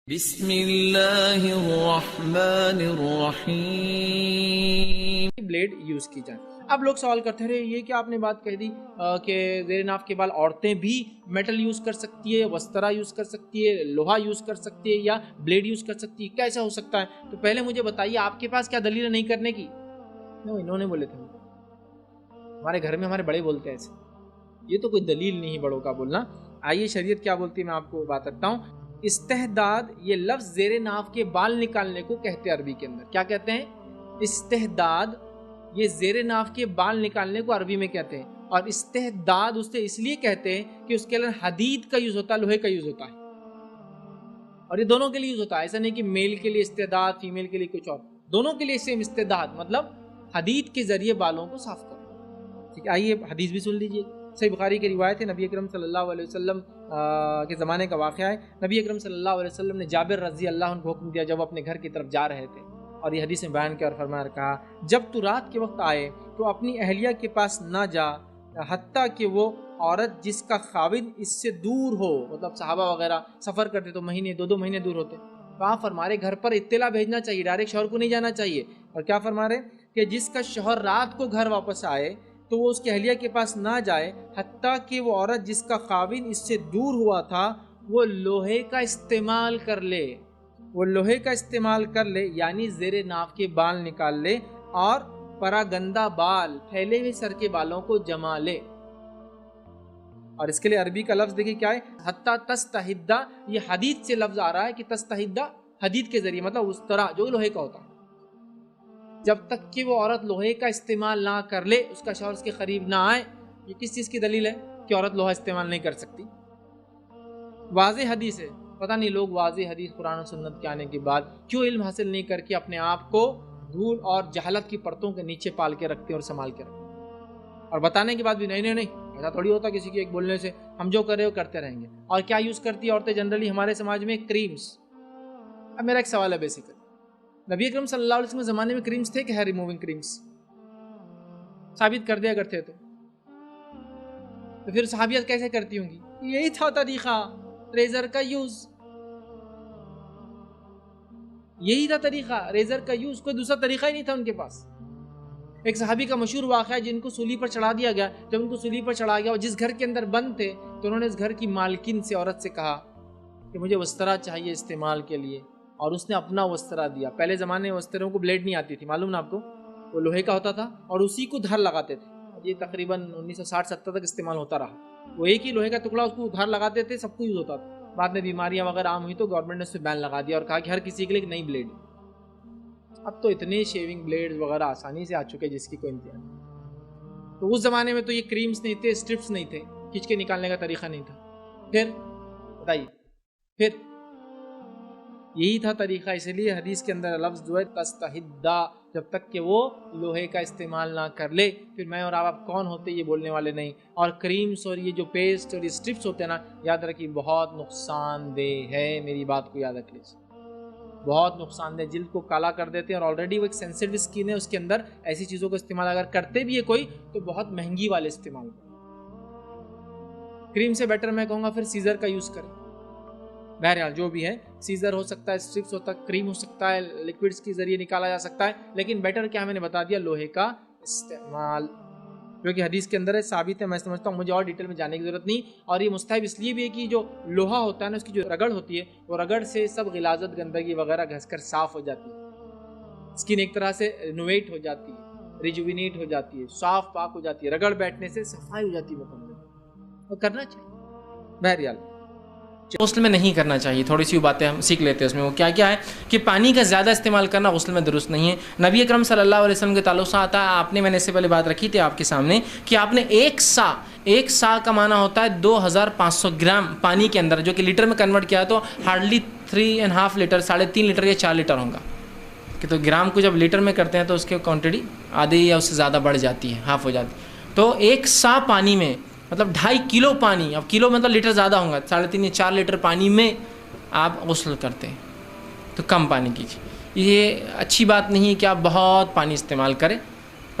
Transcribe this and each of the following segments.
बिस्मिल्लाहिर्रहमानिर्रहीम। Blade use की जाए। अब लोग सवाल करते रहे ये क्या आपने बात कह दी कि ज़ेरे नाफ के बाल औरतें भी मेटल यूज़ कर सकती है, वस्तरा यूज़ कर सकती है, लोहा यूज़ कर सकती है या ब्लेड यूज़ कर सकती है, कैसा हो सकता है? तो पहले मुझे बताइए आपके पास क्या दलील है नहीं करने की? इन्होंने बोले थे, हमारे घर में हमारे बड़े बोलते हैं ऐसे, ये तो कोई दलील नहीं बड़ों का बोलना। आइए शरीयत क्या बोलती है मैं आपको बात रखता हूँ। इस्तेहदाद ये लफ्ज़ ज़ेरे नाफ के बाल निकालने को कहते हैं अरबी के अंदर। क्या कहते हैं? इस्तेहदाद ये ज़ेरे नाफ के बाल निकालने को अरबी में कहते हैं। और इस्तेहदाद उससे इसलिए कहते हैं कि उसके अंदर हदीद का यूज़ होता है, लोहे का यूज़ होता है, और ये दोनों के लिए यूज़ होता है। ऐसा नहीं कि मेल के लिए इस्तेहदाद, फीमेल के लिए कुछ और, दोनों के लिए सेम इस्तेहदाद, मतलब हदीद के ज़रिए बालों को साफ करो। ठीक है, आइए हदीस भी सुन लीजिए। सही बुखारी की रिवायत है, नबी अकरम सल्लल्लाहु अलैहि वसल्लम के ज़माने का वाक़या है। नबी अकरम सल्लल्लाहु अलैहि वसल्लम ने जाबिर रज़ी अल्लाह अन्हु को हुक्म दिया जब अपने घर की तरफ जा रहे थे, और ये हदीस में बयान किया और फरमाया, कहा जब तू रात के वक्त आए तो अपनी अहलिया के पास ना जा हत्ता कि वो औरत जिसका खाविद इससे दूर हो। मतलब सहाबा वगैरह सफ़र करते तो महीने 2-2 महीने दूर होते, तो आप फरमा रहे घर पर इत्तला भेजना चाहिए, डायरेक्ट शौहर को नहीं जाना चाहिए। और क्या फरमा रहे कि जिसका शौहर रात को घर वापस आए तो वो उसकी अहलिया के पास ना जाए हत्ता कि वो औरत जिसका खाविन इससे दूर हुआ था वो लोहे का इस्तेमाल कर ले, वो लोहे का इस्तेमाल कर ले, यानी ज़ेरे नाफ के बाल निकाल ले और परागंदा बाल, फैले हुए सर के बालों को जमा ले। और इसके लिए अरबी का लफ्ज़ देखिए क्या है, हत्ता तस्तहिद्दा। ये हदीद से लफ्ज़ आ रहा है कि तस्तहिद्दा हदीद के जरिए, मतलब उस तरह जो लोहे का होता है। जब तक कि वो औरत लोहे का इस्तेमाल ना कर ले, उसका शौहर उसके करीब ना आए। ये किस चीज़ की दलील है कि औरत लोहा इस्तेमाल नहीं कर सकती? वाज़े हदीस है। पता नहीं लोग वाज़े हदीस कुरान और सुन्नत के आने के बाद क्यों इल्म हासिल नहीं करके अपने आप को धूल और जहालत की परतों के नीचे पाल के रखते और संभाल के रखते, और बताने के बाद भी नहीं, ऐसा थोड़ी होता किसी के एक बोलने से हम जो कर रहे हो करते रहेंगे। और क्या यूज़ करती है औरतें जनरली हमारे समाज में? क्रीम्स। अब मेरा एक सवाल है बेसिकली, नबी अकरम सल्लल्लाहु अलैहि वसल्लम के ज़माने में क्रीम्स थे कि हेयर रिमूविंग क्रीम्स? साबित कर दिया करते तो फिर सहाबियत कैसे करती होंगी? यही था तरीक़ा, रेज़र का यूज़, यही था तरीक़ा, रेज़र का यूज़, कोई दूसरा तरीक़ा ही नहीं था उनके पास। एक सहाबी का मशहूर वाक़या है जिनको सूली पर चढ़ा दिया गया। जब उनको सूली पर चढ़ा गया और जिस घर के अंदर बंद थे तो उन्होंने इस घर की मालकिन से, औरत से कहा कि मुझे वस्तरा चाहिए इस्तेमाल के लिए, और उसने अपना वस्तरा दिया। पहले ज़माने में वस्तरों को ब्लेड नहीं आती थी, मालूम ना आपको, वो लोहे का होता था और उसी को धार लगाते थे। ये तकरीबन 1960-70 तक इस्तेमाल होता रहा। वो एक ही लोहे का टुकड़ा, उसको धार लगाते थे, सबको यूज़ होता था। बाद में बीमारियाँ वगैरह आम हुई तो गवर्नमेंट ने उस पर बैन लगा दिया और कहा कि हर किसी के लिए एक नई ब्लेड। अब तो इतने शेविंग ब्लेड वगैरह आसानी से आ चुके हैं जिसकी कोई इंतजार नहीं। तो उस ज़माने में तो ये क्रीम्स नहीं थे, स्ट्रिप्स नहीं थे, खींच के निकालने का तरीका नहीं था। फिर बताइए, फिर यही था तरीका। इसलिए हदीस के अंदर लफ्ज़ जो है तस्तहिद्दा, जब तक कि वो लोहे का इस्तेमाल ना कर ले। फिर मैं और आप कौन होते ये बोलने वाले नहीं। और क्रीम्स और ये जो पेस्ट और ये स्ट्रिप्स होते हैं ना, याद रखिए बहुत नुकसानदेह है, मेरी बात को याद रख लीजिए, बहुत नुकसानदेह, जिल्द को काला कर देते हैं। और ऑलरेडी वो एक सेंसिटिव स्किन है, उसके अंदर ऐसी चीज़ों का इस्तेमाल अगर करते भी है कोई तो बहुत महंगी वाले इस्तेमाल करें। क्रीम से बेटर मैं कहूँगा फिर सीज़र का यूज़ करें। बहरहाल जो भी है, सीज़र हो सकता है, स्ट्रिप्स होता है, क्रीम हो सकता है, लिक्विड्स के जरिए निकाला जा सकता है, लेकिन बेटर क्या मैंने बता दिया, लोहे का इस्तेमाल, जो कि हदीस के अंदर है, साबित है। मैं समझता हूँ मुझे और डिटेल में जाने की ज़रूरत नहीं। और ये मुस्तहब इसलिए भी है कि जो लोहा होता है ना, उसकी जो रगड़ होती है, वो रगड़ से सब गिलाजत, गंदगी वगैरह घसकर साफ़ हो जाती है। स्किन एक तरह से रिनोवेट हो जाती है, रिजुविनेट हो जाती है, साफ़ पाक हो जाती है। रगड़ बैठने से सफाई हो जाती है मुकम्मल, और करना चाहिए। बहरहाल गुस्ल में नहीं करना चाहिए। थोड़ी सी बातें हम सीख लेते हैं उसमें। वो क्या क्या है कि पानी का ज़्यादा इस्तेमाल करना गुस्ल में दुरुस्त नहीं है। नबी अकरम सल्लल्लाहु अलैहि वसल्लम के ताल्लुक़ से आता है, आपने, मैंने इससे पहले बात रखी थी आपके सामने कि आपने एक सा का माना होता है 2500 ग्राम पानी के अंदर, जो कि लीटर में कन्वर्ट किया तो हार्डली 3.5 लीटर, 3.5 लीटर या 4 लीटर होगा। कि तो ग्राम को जब लीटर में करते हैं तो उसकी क्वान्टिटी आधी या उससे ज़्यादा बढ़ जाती है, हाफ हो जाती है। तो एक सा पानी में मतलब 2.5 किलो पानी, अब किलो मतलब लीटर ज़्यादा होगा, 3.5 या 4 लीटर पानी में आप गुस्ल करते हैं, तो कम पानी कीजिए। ये अच्छी बात नहीं है कि आप बहुत पानी इस्तेमाल करें।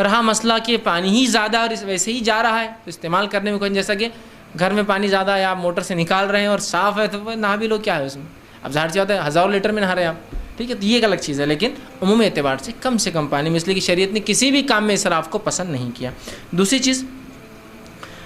रहा मसला कि पानी ही ज़्यादा और वैसे ही जा रहा है तो इस्तेमाल करने में कोई, जैसा कि घर में पानी ज़्यादा है, आप मोटर से निकाल रहे हैं और साफ़ है तो नहा भी लो, क्या है उसमें। अब ज़ाहिर सी बात है हज़ारों लीटर में नहा रहे हैं आप, ठीक है, तो ये एक अलग चीज़ है। लेकिन उमूमी एतबार से कम पानी में, इसलिए कि शरीयत ने किसी भी काम में इसराफ को पसंद नहीं किया। दूसरी चीज़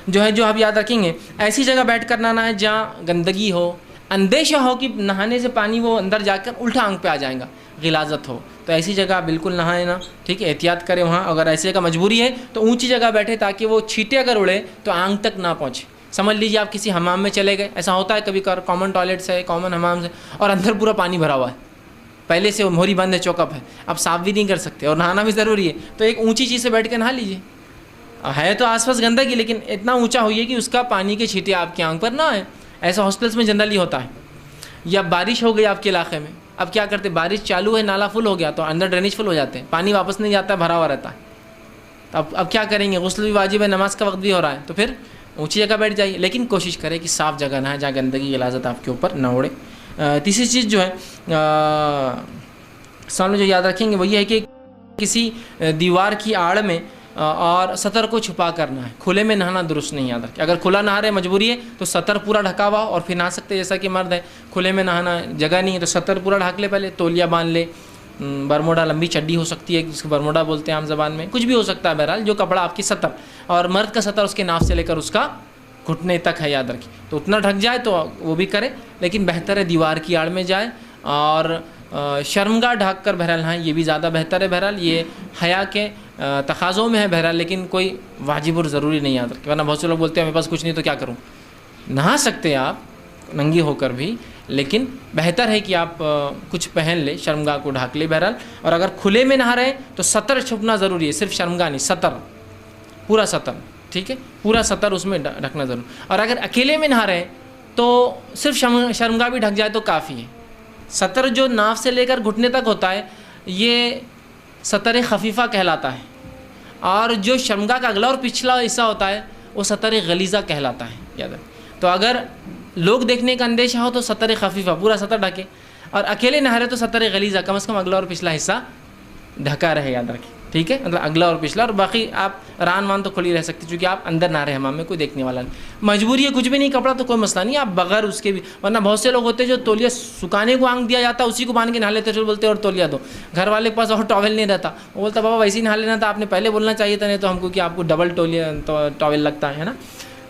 जो है, जो आप याद रखेंगे, ऐसी जगह बैठ कर नहाना है जहाँ गंदगी हो, अंदेशा हो कि नहाने से पानी वो अंदर जाकर उल्टा आंख पे आ जाएगा, गिलाजत हो, तो ऐसी जगह बिल्कुल नहाए ना, ठीक है, एहतियात करें वहाँ। अगर ऐसी जगह मजबूरी है तो ऊंची जगह बैठे ताकि वो छींटे अगर उड़े तो आंख तक ना पहुँचे। समझ लीजिए आप किसी हमाम में चले गए, ऐसा होता है कभी कॉमन टॉयलेट्स है, कॉमन हमाम से, और अंदर पूरा पानी भरा हुआ है, पहले से मोहरी बंद है, चौकअप है, अब साफ भी नहीं कर सकते और नहाना भी ज़रूरी है, तो एक ऊँची चीज़ से बैठ के नहा लीजिए। है तो आसपास गंदगी, लेकिन इतना ऊंचा होइए कि उसका पानी के छींटे आपकी आंख पर ना आए। ऐसा हॉस्टल्स में जनरली होता है। या बारिश हो गई आपके इलाके में, अब क्या करते, बारिश चालू है, नाला फुल हो गया तो अंदर ड्रेनेज फुल हो जाते हैं, पानी वापस नहीं जाता, भरा हुआ रहता है। तो अब क्या करेंगे, गुस्ल भी वाजिब है, नमाज का वक्त भी हो रहा है, तो फिर ऊँची जगह बैठ जाइए, लेकिन कोशिश करें कि साफ़ जगह ना है जहाँ गंदगी गिलाजत आपके ऊपर ना उड़े। तीसरी चीज़ जो है सामने जो याद रखेंगे वो ये है कि किसी दीवार की आड़ में और सतर को छुपा करना है, खुले में नहाना दुरुस्त नहीं। याद रखें, अगर खुला नहा रहे मजबूरी है तो सतर पूरा ढका हुआ और फिर नहा सकते, जैसा कि मर्द है, खुले में नहाना जगह नहीं है तो सतर पूरा ढक ले, पहले तौलिया बांध ले, बरमोडा लंबी चड्डी हो सकती है जिसको बरमोडा बोलते हैं आम ज़बान में, कुछ भी हो सकता है, बहरहाल जो कपड़ा आपकी सतर, और मर्द का सतर उसके नाफ से लेकर उसका घुटने तक है, याद रखिए, तो उतना ढक जाए तो वो भी करे, लेकिन बेहतर है दीवार की आड़ में जाए और शर्मगाह ढक कर बहरहाल नहाए, ये भी ज़्यादा बेहतर है। बहरहाल ये हया के तकाज़ों में है बहरहाल, लेकिन कोई वाजिब और ज़रूरी नहीं, याद रखें, वरना बहुत से लोग बोलते हैं मेरे पास कुछ नहीं तो क्या करूँ। नहा सकते हैं आप नंगी होकर भी, लेकिन बेहतर है कि आप कुछ पहन ले, शर्मगाह को ढक ले बहरहाल। और अगर खुले में नहा रहे हैं तो सतर छुपना ज़रूरी है, सिर्फ शर्मगाह नहीं, सतर, पूरा सतर, ठीक है, पूरा सतर उसमें ढकना ज़रूर। और अगर अकेले में नहा रहे हैं तो सिर्फ शर्मगाह भी ढक जाए तो काफ़ी है। सतर जो नाफ से लेकर घुटने तक होता है ये सतर खफीफ़ा कहलाता है, और जो शर्मगाह का अगला और पिछला हिस्सा होता है वो सतर गलीज़ा कहलाता है, याद है। तो अगर लोग देखने का अंदेशा हो तो सतर खफीफ़ा पूरा सतर ढके, और अकेले नहा रहे तो सतर गलीज़ा कम से कम अगला और पिछला हिस्सा ढका रहे, याद रखें, ठीक है, मतलब अगला और पिछला, और बाकी आप रान वान तो खुली रह सकती क्योंकि आप अंदर ना रहे हमाम में, कोई देखने वाला नहीं। मजबूरी है कुछ भी नहीं कपड़ा तो कोई मसला नहीं, आप बगैर उसके भी, वरना बहुत से लोग होते हैं जो तौलिया सुखाने को आंख दिया जाता है उसी को बांध के नहा लेते, चलो बोलते और तौलिया दो, घर वाले के पास और टॉवेल नहीं रहता, वो बोलता बाबा वैसे ही नहा लेना था, आपने पहले बोलना चाहिए था, नहीं तो हमको कि आपको डबल तौलिया टॉवेल लगता है ना।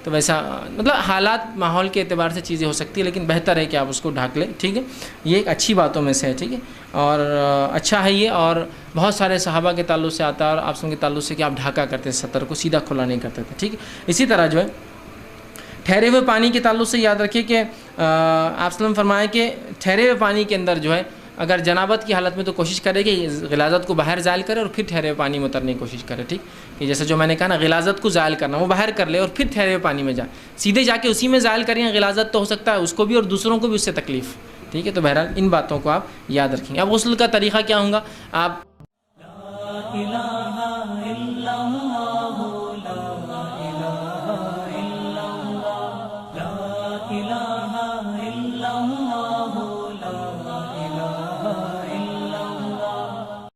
तो वैसा मतलब हालात माहौल के एतबार से चीज़ें हो सकती है, लेकिन बेहतर है कि आप उसको ढक लें, ठीक है, ये एक अच्छी बातों में से है, ठीक है, और अच्छा है ये। और बहुत सारे सहाबा के ताल्लुक़ से आता है और आप सबके ताल्लुक़ से कि आप ढका करते थे, सतर को सीधा खुला नहीं करते थे, ठीक है। इसी तरह जो है ठहरे हुए पानी के ताल्लुक़ से याद रखिए कि आप सल्लम फरमाए कि ठहरे हुए पानी के अंदर जो है अगर जनाबत की हालत में तो कोशिश करे कि गिलाजत को बाहर ज़ायल करे और फिर ठहरे हुए पानी में उतरने की कोशिश करे, ठीक, कि जैसे जो मैंने कहा ना, गिलाजत को ज़ायल करना, वो बाहर कर ले और फिर ठहरे हुए पानी में जाए, सीधे जाके उसी में ज़ायल करें गिलाजत तो हो सकता है उसको भी और दूसरों को भी उससे तकलीफ़, ठीक है। तो बहरहाल इन बातों को आप याद रखेंगे। अब गुस्ल का तरीक़ा क्या होगा, आप